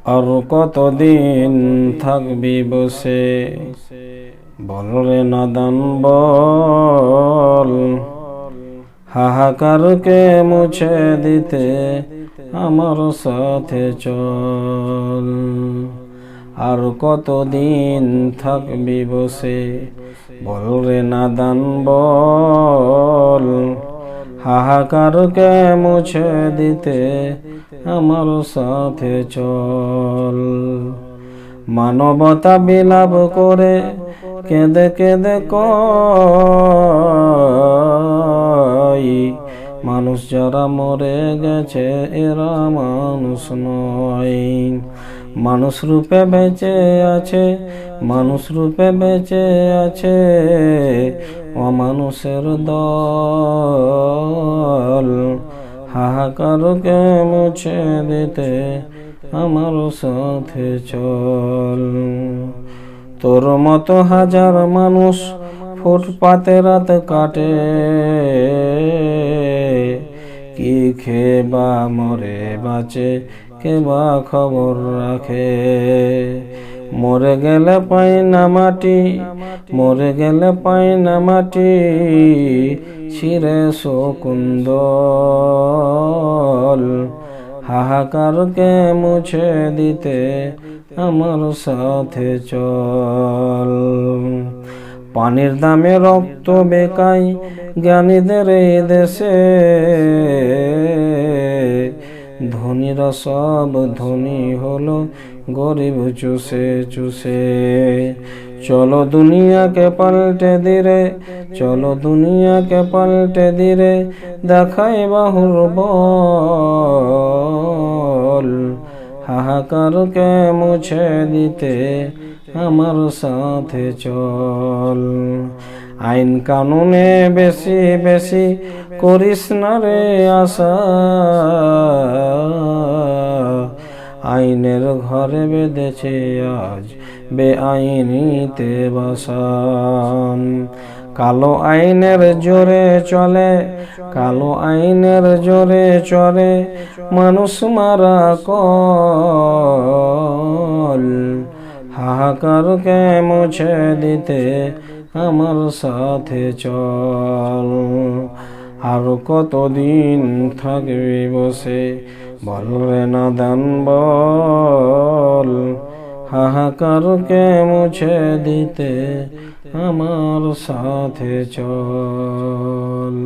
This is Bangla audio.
আর কতদিন থাকবি বসে, বল রে নাদান বল। হাহাকারকে মুছে দিতে আমার সাথে চল। আর কতদিন থাকবি বসে, বল রে নাদান বল। হাহাকারকে মুছে দিতে আমার সাথে চল। মানবতা বিলাপ করে কেঁদে কেঁদে কই, মানুষ যারা মরে গেছে এরা মানুষ নয়। মানুষ রূপে বেঁচে আছে, মানুষ রূপে বেঁচে আছে অমানুষের দল। হাহাকারকে মুছে দিতে আমার সাথে চল। তোর মতো হাজার মানুষ ফুটপাতে রাত কাটে, কি খেয়ে বা মরে বাঁচে কে বা খবর রাখে। মরে গেলে পাই না মাটি, মরে গেলে পাই না মাটি ছিঁড়ে শকুন্দল। হাহাকারকে মুছে দিতে আমার সাথে চল। পানির দামে রক্ত বেকাই জ্ঞানীদের এই দেশে, ধনীরা সব ধনী হলো গরিব চুষে চুষে। চলো দুনিয়াকে পাল্টে দিরে, চলো দুনিয়াকে পাল্টে দিরে দেখাই বাহুর বল। হাহাকারকে মুছে দিতে আমার সাথে চল। আইন কানুনে বেশি বেশি করিস না রে আশা, আইনের ঘরে বেঁধেছে আজ বেআইনিতে বাসা। কালো আইনের জোরে চলে, কালো আইনের জোরে চলে মানুষ মারা কল। হাহাকারকে মুছে দিতে আমার সাথে চল। আর কতদিন থাকবি বসে, বল রে নাদান বল। হাহাকারকে মুছে দিতে আমার সাথে চল।